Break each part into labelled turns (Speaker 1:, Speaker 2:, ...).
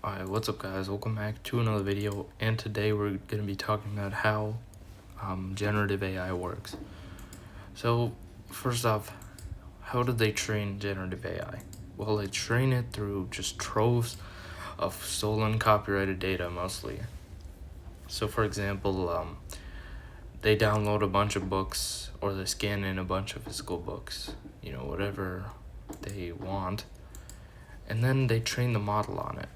Speaker 1: Alright, what's up guys? Welcome back to another video, and today we're going to be talking about how generative AI works. So first off, how do they train generative AI? Well, they train it through just troves of stolen copyrighted data mostly. So for example, they download a bunch of books, or they scan in a bunch of physical books, whatever they want, and then they train the model on it.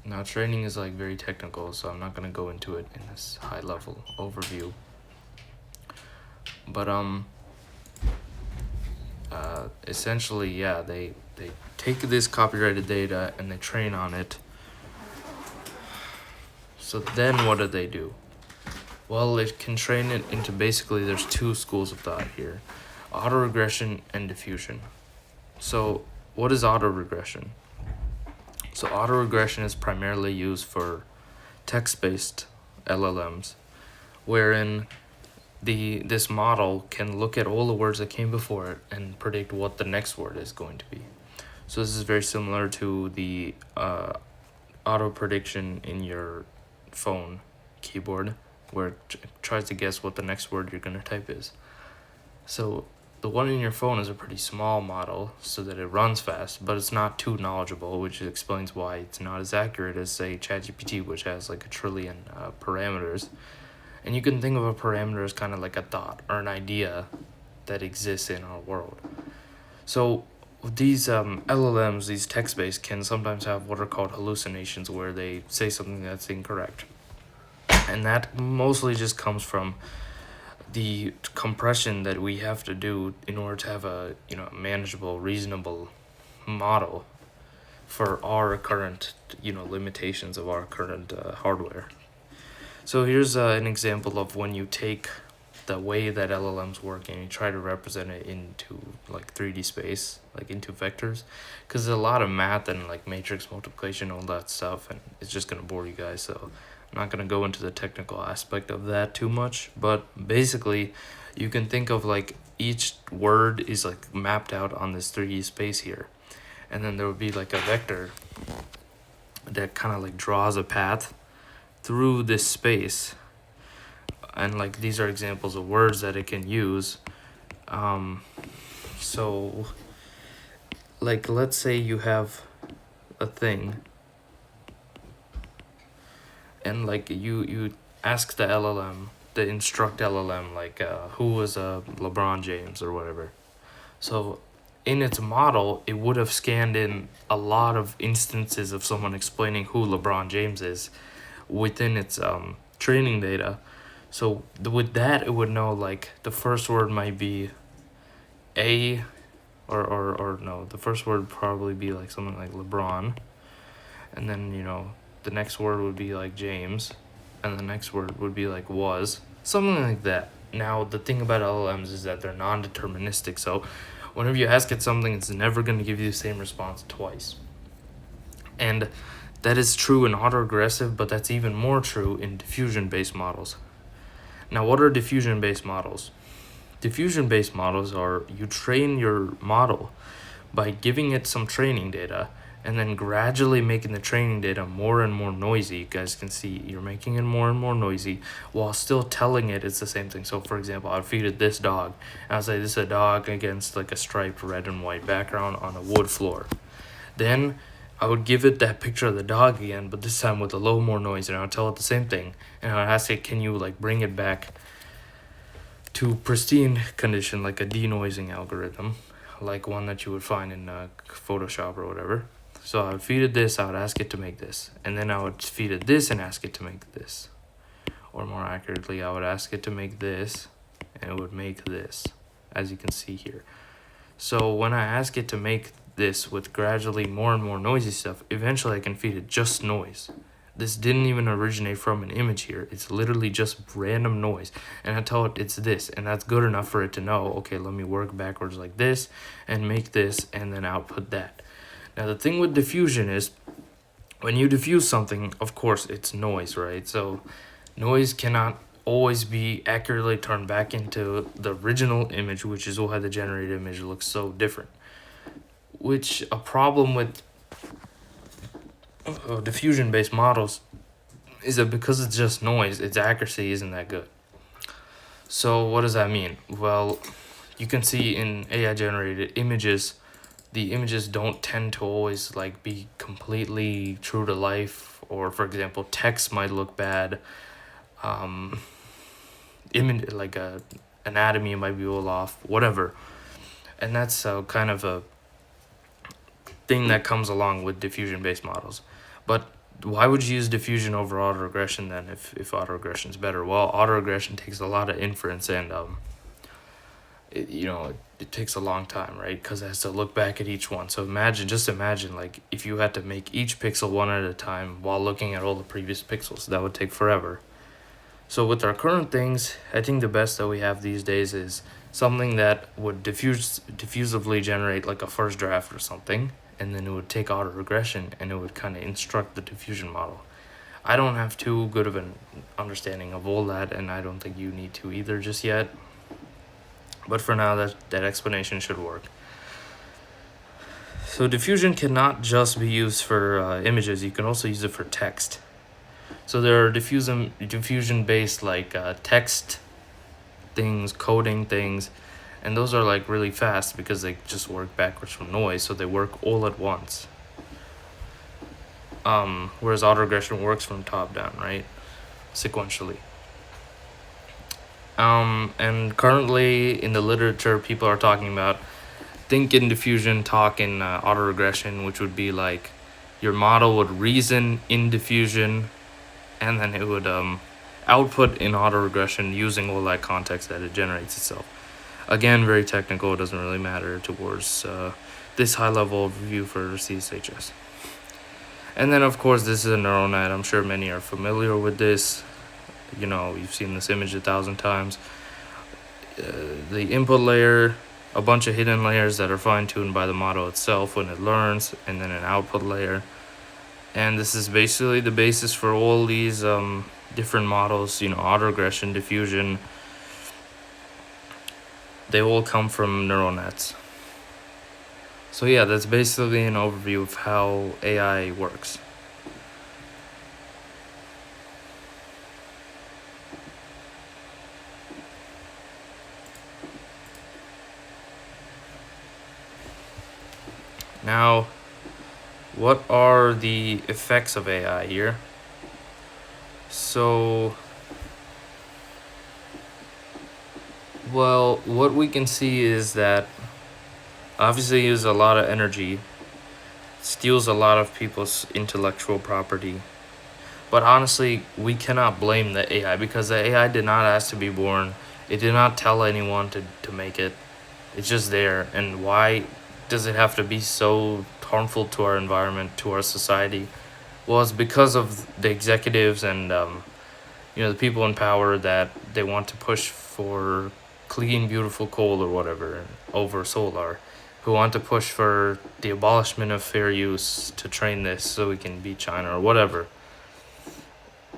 Speaker 1: Now, training is very technical, so I'm not going to go into it in this high level overview. But essentially, yeah, they take this copyrighted data and they train on it. So then what do? Well, it can train it into basically, there's two schools of thought here: autoregression and diffusion. So what is autoregression? So autoregression is primarily used for text-based LLMs, wherein this model can look at all the words that came before it and predict what the next word is going to be. So this is very similar to the auto prediction in your phone keyboard, where it tries to guess what the next word you're going to type is. So the one in your phone is a pretty small model so that it runs fast, but it's not too knowledgeable, which explains why it's not as accurate as, say, ChatGPT, which has like 1 trillion parameters. And you can think of a parameter as kind of like a thought or an idea that exists in our world. So these LLMs, these text-based, can sometimes have what are called hallucinations, where they say something that's incorrect. And that mostly just comes from the compression that we have to do in order to have a manageable, reasonable model for our current limitations of our current hardware. So here's an example of when you take the way that LLMs work and you try to represent it into 3D space, into vectors, because there's a lot of math and matrix multiplication, all that stuff, and it's just gonna bore you guys, so I'm not going to go into the technical aspect of that too much. But basically, you can think of each word is mapped out on this 3D space here, and then there would be a vector that kind of draws a path through this space, and these are examples of words that it can use. So let's say you have a thing, and you ask the LLM, the instruct LLM, who was LeBron James or whatever. So in its model, it would have scanned in a lot of instances of someone explaining who LeBron James is within its training data. So with that, it would know the first word might be a, or no, the first word would probably be something like LeBron, and then the next word would be James, and the next word would be was, something like that. Now, the thing about LLMs is that they're non-deterministic, so whenever you ask it something, it's never going to give you the same response twice. And that is true in autoregressive, but that's even more true in diffusion-based models. Now, what are diffusion-based models? Diffusion-based models are, you train your model by giving it some training data, and then gradually making the training data more and more noisy. You guys can see you're making it more and more noisy while still telling it it's the same thing. So for example, I'd feed it this dog, and I'll say this is a dog against a striped red and white background on a wood floor. Then I would give it that picture of the dog again, but this time with a little more noise, and I would tell it the same thing, and I would ask it, can you bring it back to pristine condition, like a denoising algorithm, like one that you would find in Photoshop or whatever. So I would feed it this, I would ask it to make this, and then I would feed it this and ask it to make this. Or more accurately, I would ask it to make this, and it would make this, as you can see here. So when I ask it to make this with gradually more and more noisy stuff, eventually I can feed it just noise. This didn't even originate from an image here. It's literally just random noise. And I tell it it's this, and that's good enough for it to know, okay, let me work backwards like this, and make this, and then output that. Now, the thing with diffusion is, when you diffuse something, of course, it's noise, right? So noise cannot always be accurately turned back into the original image, which is why the generated image looks so different. Which, a problem with diffusion-based models is that because it's just noise, its accuracy isn't that good. So what does that mean? Well, you can see in AI generated images, the images don't tend to always like be completely true to life, or for example, text might look bad. Image like a anatomy might be all off, whatever, and that's kind of a thing that comes along with diffusion based models. But why would you use diffusion over autoregression then if autoregression is better? Well, autoregression takes a lot of inference and it takes a long time, right? Because it has to look back at each one. So just imagine like if you had to make each pixel one at a time while looking at all the previous pixels, that would take forever. So with our current things, I think the best that we have these days is something that would diffusively generate like a first draft or something, and then it would take autoregression and it would kind of instruct the diffusion model. I don't have too good of an understanding of all that, and I don't think you need to either just yet. But for now, that explanation should work. So diffusion cannot just be used for images. You can also use it for text. So there are diffusion based like text things, coding things, and those are like really fast because they just work backwards from noise, so they work all at once. Whereas autoregression works from top down, right? Sequentially. And currently in the literature, people are talking about think in diffusion, talk in autoregression, which would be like your model would reason in diffusion, and then it would output in autoregression using all that context that it generates itself. Again, very technical. It doesn't really matter towards this high-level overview for CSHS. And then, of course, this is a neural net. I'm sure many are familiar with this. You've seen this image 1,000 times. The input layer, a bunch of hidden layers that are fine-tuned by the model itself when it learns, and then an output layer. And this is basically the basis for all these different models, autoregression, diffusion. They all come from neural nets. So yeah, that's basically an overview of how AI works. Now, what are the effects of AI here? So, well, what we can see is that obviously uses a lot of energy, steals a lot of people's intellectual property. But honestly, we cannot blame the AI because the AI did not ask to be born. It did not tell anyone to make it. It's just there. And why does it have to be so harmful to our environment, to our society? Well, it's because of the executives and the people in power that they want to push for clean, beautiful coal or whatever over solar, who want to push for the abolishment of fair use to train this so we can beat China or whatever.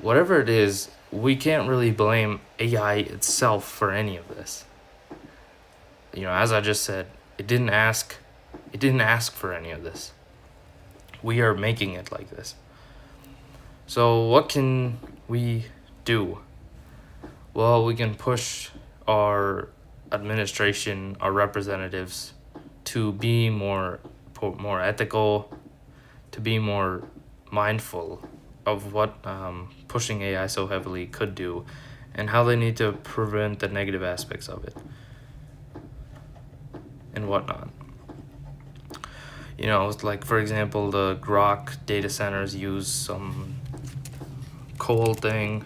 Speaker 1: Whatever it is, we can't really blame AI itself for any of this. As I just said, it didn't ask for any of this. We are making it like this. So what can we do? Well, we can push our administration, our representatives, to be more ethical, to be more mindful of what pushing AI so heavily could do, and how they need to prevent the negative aspects of it, and whatnot. Like for example, the Grok data centers use some coal thing.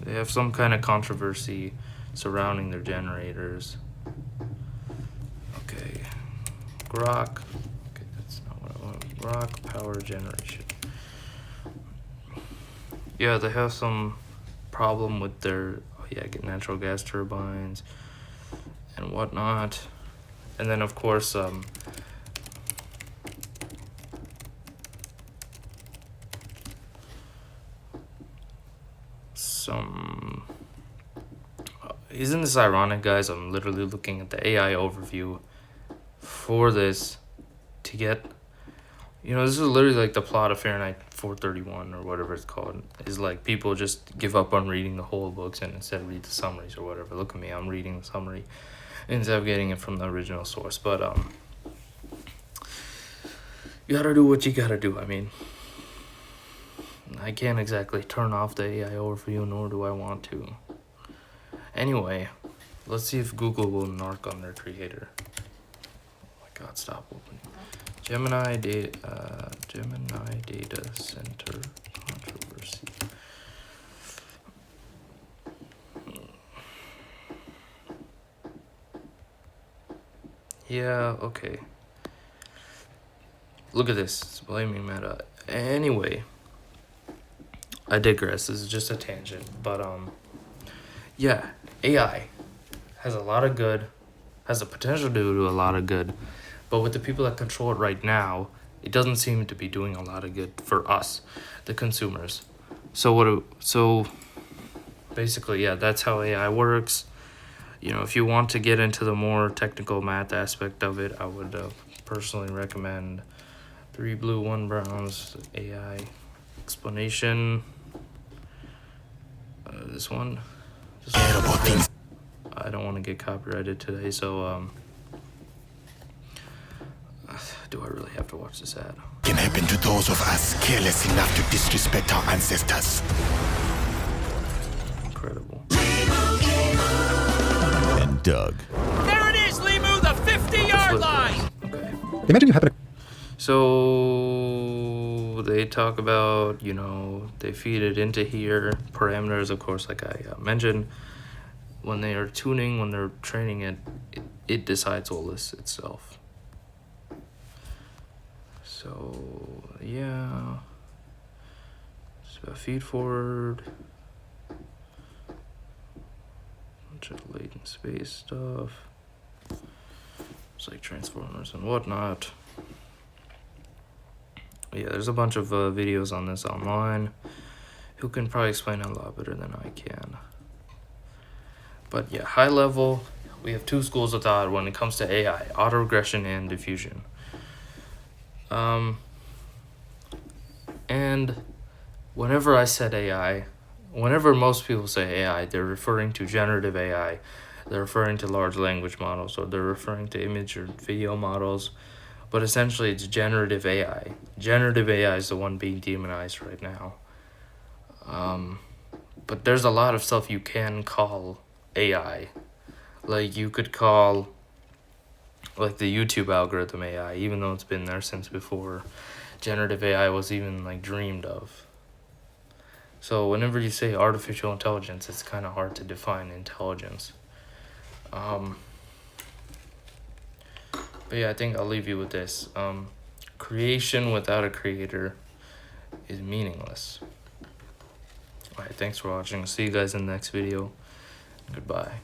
Speaker 1: They have some kind of controversy surrounding their generators. Okay, Grok. Okay, that's not what I want. Grok power generation. Yeah, they have some problem with their natural gas turbines and whatnot. And then of course isn't this ironic, guys? I'm literally looking at the AI overview for this to get, this is literally like the plot of Fahrenheit 431 or whatever it's called. Is like people just give up on reading the whole books and instead read the summaries or whatever. Look at me, I'm reading the summary instead of getting it from the original source. But you gotta do what you gotta do. I mean, I can't exactly turn off the AI overview, nor do I want to. Anyway, let's see if Google will narc on their creator. Oh my god, stop opening. Gemini Data Center controversy. Yeah, okay. Look at this. It's blaming Meta. Anyway, I digress. This is just a tangent. But yeah, AI has a lot of good, has the potential to do a lot of good. But with the people that control it right now, it doesn't seem to be doing a lot of good for us, the consumers. So basically, yeah, that's how AI works. If you want to get into the more technical math aspect of it, I would personally recommend 3 Blue 1 Brown's AI explanation. This one. I don't want to get copyrighted today, so do I really have to watch this ad?
Speaker 2: Can happen to those of us careless enough to disrespect our ancestors.
Speaker 1: Incredible.
Speaker 2: And Doug.
Speaker 3: There it is, Limu, the 50-yard line!
Speaker 1: Okay.
Speaker 4: Imagine you happen to...
Speaker 1: So they talk about, they feed it into here. Parameters, of course, like I mentioned. When they are tuning, when they're training it, it decides all this itself. So, yeah. So feed forward. Bunch of latent space stuff. It's like transformers and whatnot. Yeah, there's a bunch of videos on this online who can probably explain it a lot better than I can. But yeah, high level, we have two schools of thought when it comes to AI, autoregression and diffusion. And whenever I said AI, whenever most people say AI, they're referring to generative AI, they're referring to large language models, or they're referring to image or video models, but essentially it's generative AI. Generative AI is the one being demonized right now. But there's a lot of stuff you can call AI. Like you could call like the YouTube algorithm AI, even though it's been there since before generative AI was even like dreamed of. So whenever you say artificial intelligence, it's kind of hard to define intelligence. But yeah, I think I'll leave you with this. Creation without a creator is meaningless. Alright, thanks for watching. See you guys in the next video. Goodbye.